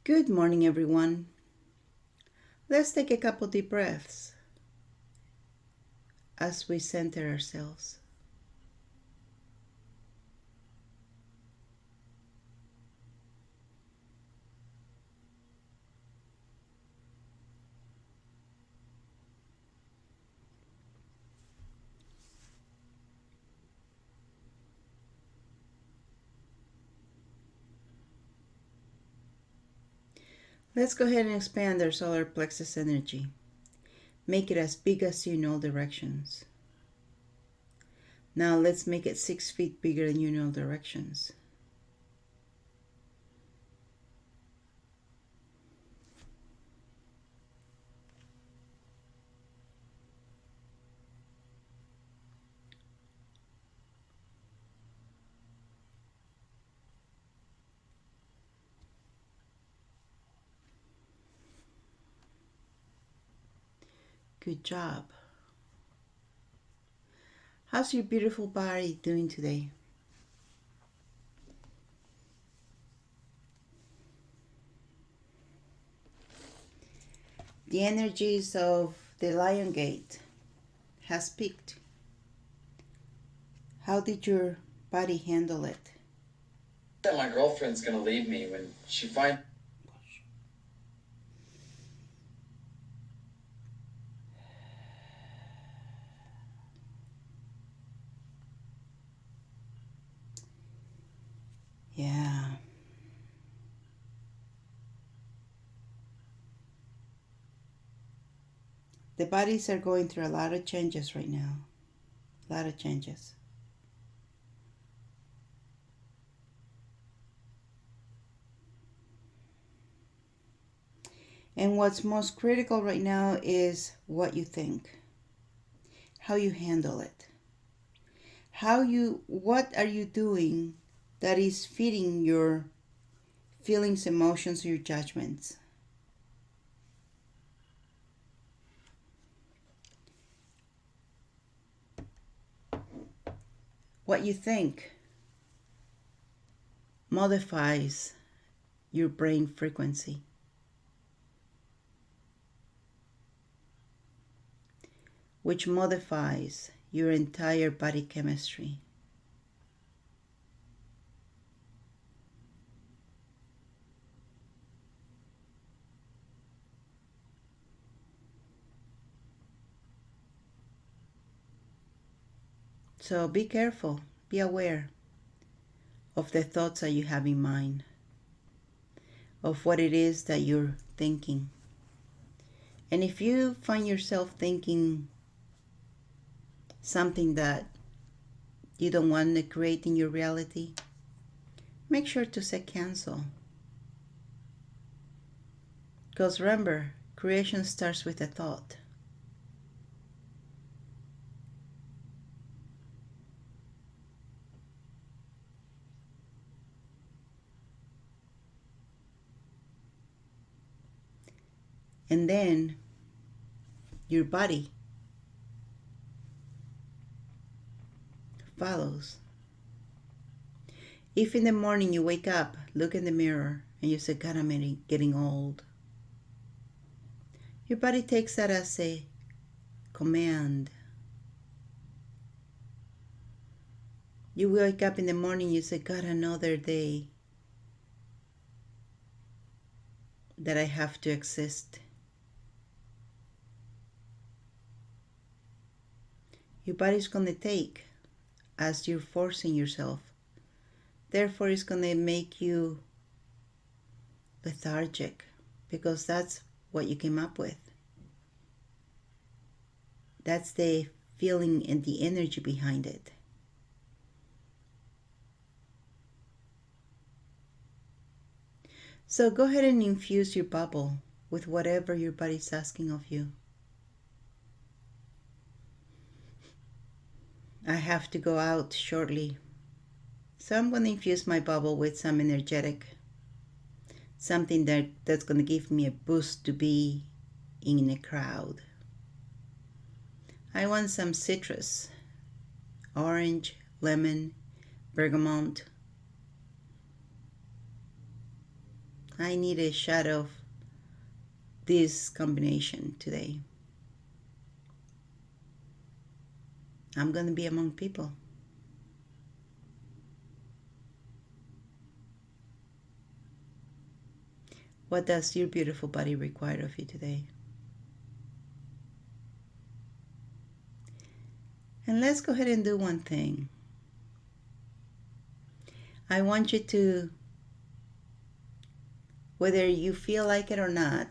Good morning, everyone. Let's take a couple deep breaths as we center ourselves. Let's go ahead and expand our solar plexus energy. Make it as big as you in all directions. Now let's make it 6 feet bigger than you in all directions. Good job. How's your beautiful body doing today? The energies of the Lion Gate has peaked. How did your body handle it? That my girlfriend's gonna leave me when she finds. Yeah. The bodies are going through a lot of changes right now. A lot of changes. And what's most critical right now is what you think, how you handle it. What are you doing that is feeding your feelings, emotions, your judgments? What you think modifies your brain frequency, which modifies your entire body chemistry. So be careful, be aware of the thoughts that you have in mind, of what it is that you're thinking. And if you find yourself thinking something that you don't want to create in your reality, make sure to say cancel. Because remember, creation starts with a thought. And then your body follows. If in the morning you wake up, look in the mirror, and you say, God, I'm getting old, your body takes that as a command. You wake up in the morning, you say, God, another day that I have to exist. Your body's going to take as you're forcing yourself. Therefore, it's going to make you lethargic because that's what you came up with. That's the feeling and the energy behind it. So go ahead and infuse your bubble with whatever your body's asking of you. I have to go out shortly. So I'm going to infuse my bubble with some energetic, something that's going to give me a boost to be in a crowd. I want some citrus, orange, lemon, bergamot, I need a shot of this combination today. I'm going to be among people. What does your beautiful body require of you today? And let's go ahead and do one thing. I want you to, whether you feel like it or not,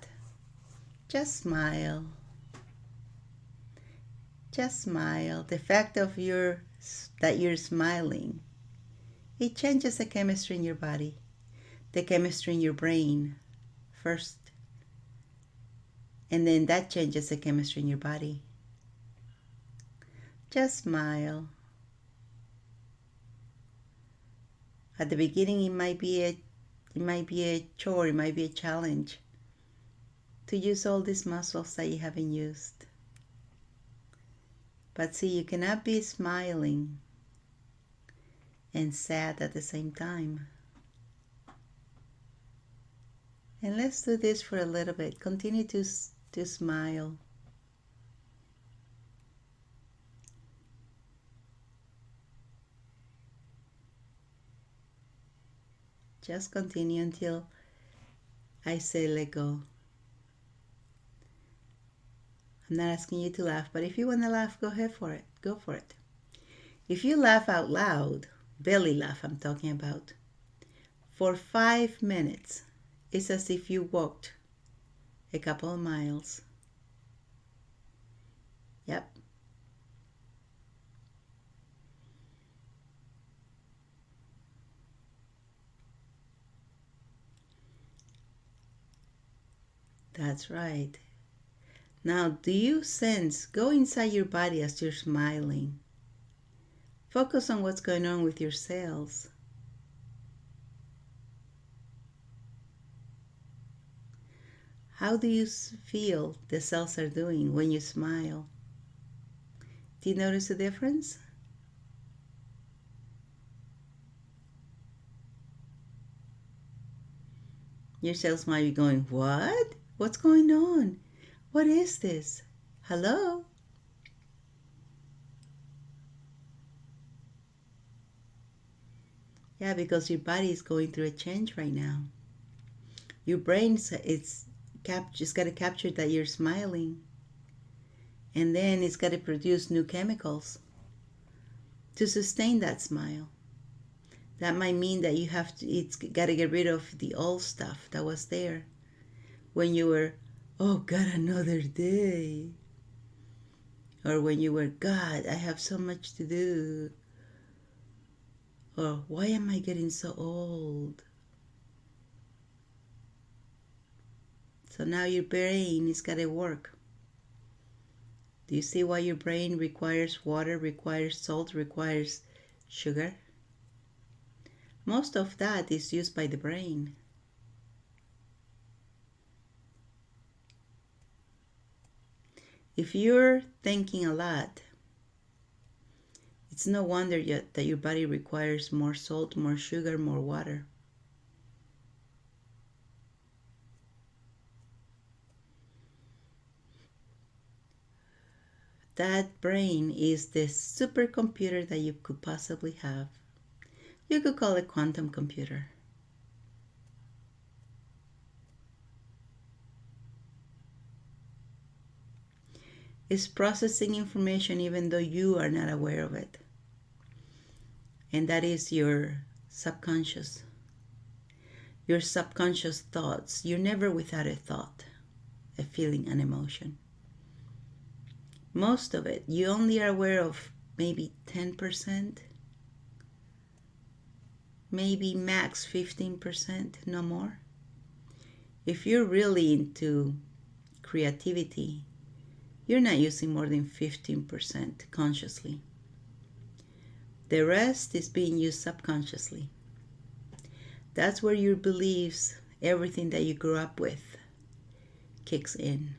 just smile. Just smile. The fact of that you're smiling, it changes the chemistry in your body, the chemistry in your brain first, and then that changes the chemistry in your body. Just smile. At the beginning, it might be a chore, it might be a challenge to use all these muscles that you haven't used. But see, you cannot be smiling and sad at the same time. And let's do this for a little bit. Continue to smile. Just continue until I say let go. I'm not asking you to laugh, but if you want to laugh, go ahead for it. Go for it. If you laugh out loud, belly laugh I'm talking about, for 5 minutes, it's as if you walked a couple of miles. Yep. That's right. Now, do you sense, go inside your body as you're smiling. Focus on what's going on with your cells. How do you feel the cells are doing when you smile? Do you notice a difference? Your cells might be going, what? What's going on? What is this? Hello? Yeah, because your body is going through a change right now. Your brain it's just got to capture that you're smiling. And then it's got to produce new chemicals to sustain that smile. That might mean that it's got to get rid of the old stuff that was there when you were, oh God, another day. Or when you were, God, I have so much to do. Or why am I getting so old? So now your brain is got to work. Do you see why your brain requires water, requires salt, requires sugar? Most of that is used by the brain. If you're thinking a lot, it's no wonder yet that your body requires more salt, more sugar, more water. That brain is the supercomputer that you could possibly have. You could call it quantum computer. It's processing information even though you are not aware of it. And that is your subconscious. Your subconscious thoughts. You're never without a thought, a feeling, an emotion. Most of it, you only are aware of maybe 10%, maybe max 15%, no more. If you're really into creativity, you're not using more than 15% consciously. The rest is being used subconsciously. That's where your beliefs, everything that you grew up with, kicks in.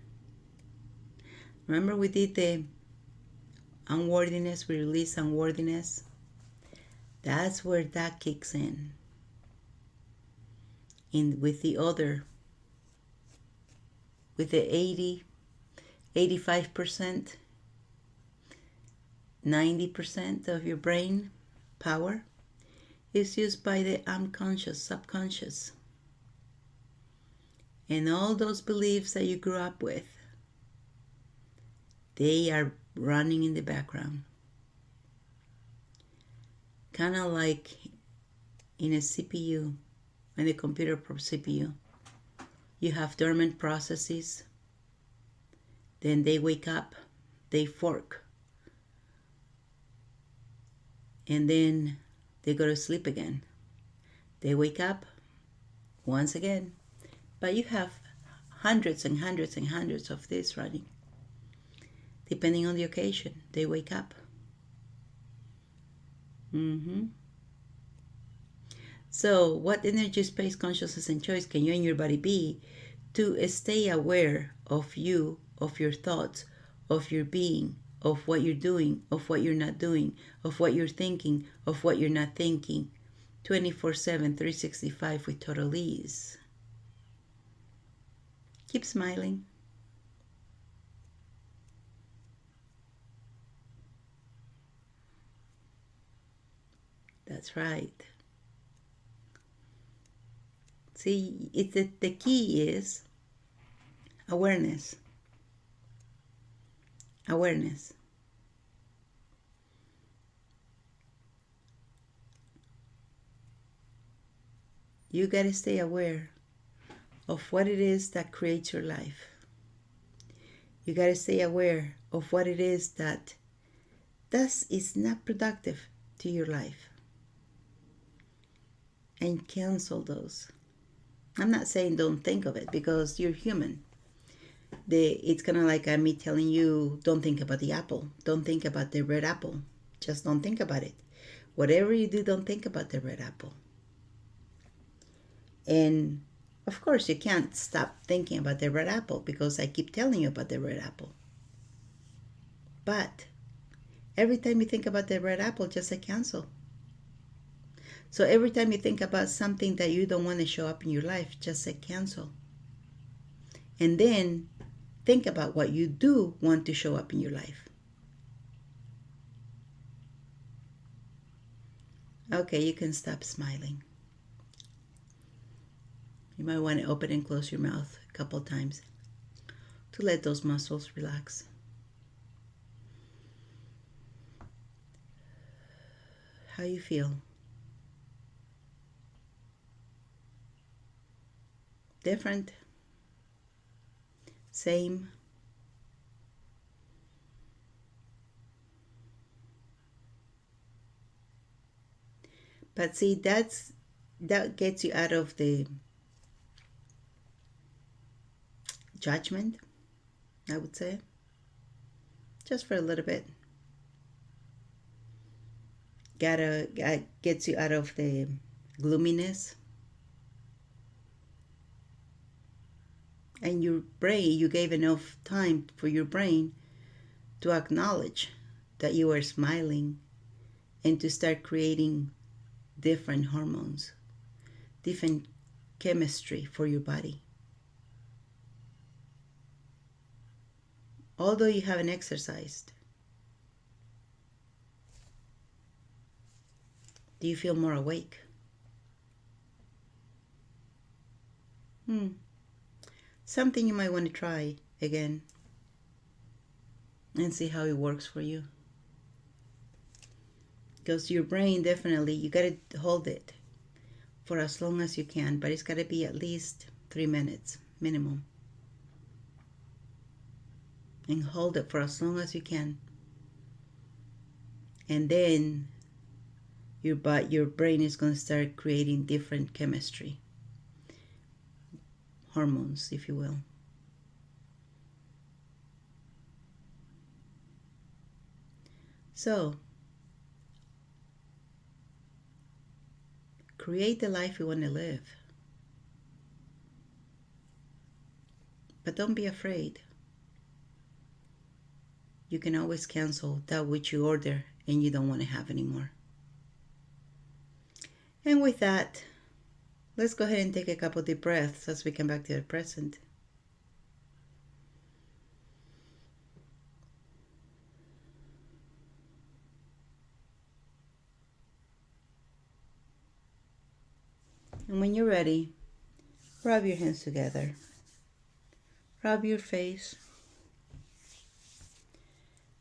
Remember we did the unworthiness, we release unworthiness. That's where that kicks in. in with the other, with the 85%, 90% of your brain power is used by the unconscious, subconscious. And all those beliefs that you grew up with, they are running in the background. Kind of like in a CPU, in the computer CPU. You have dormant processes, then they wake up, they fork, and then they go to sleep again. They wake up once again, but you have hundreds and hundreds and hundreds of this running. Depending on the occasion, they wake up. So what energy, space, consciousness, and choice can you and your body be to stay aware of you, of your thoughts, of your being, of what you're doing, of what you're not doing, of what you're thinking, of what you're not thinking, 24/7, 365 with total ease? Keep smiling. That's right. See, the key is awareness. Awareness. You got to stay aware of what it is that creates your life. You got to stay aware of what it is that is not productive to your life. And cancel those. I'm not saying don't think of it, because you're human. It's kind of like me telling you, don't think about the apple. Don't think about the red apple. Just don't think about it. Whatever you do, don't think about the red apple. And of course, you can't stop thinking about the red apple because I keep telling you about the red apple. But every time you think about the red apple, just say cancel. So every time you think about something that you don't want to show up in your life, just say cancel. And then think about what you do want to show up in your life. Okay, you can stop smiling. You might want to open and close your mouth a couple times to let those muscles relax. How you feel? Different? Same? But see, that gets you out of the judgment, I would say. Just for a little bit. Gets you out of the gloominess. And your brain, you gave enough time for your brain to acknowledge that you are smiling and to start creating different hormones, different chemistry for your body. Although you haven't exercised, do you feel more awake? Something you might want to try again and see how it works for you. Because your brain, definitely, you got to hold it for as long as you can, but it's got to be at least 3 minutes minimum. And hold it for as long as you can. And then your brain is going to start creating different chemistry, hormones, if you will. So, create the life you want to live. But don't be afraid. You can always cancel that which you order and you don't want to have anymore. And with that, Let's go ahead and take a couple deep breaths as we come back to the present. And when you're ready, rub your hands together. Rub your face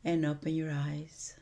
and open your eyes.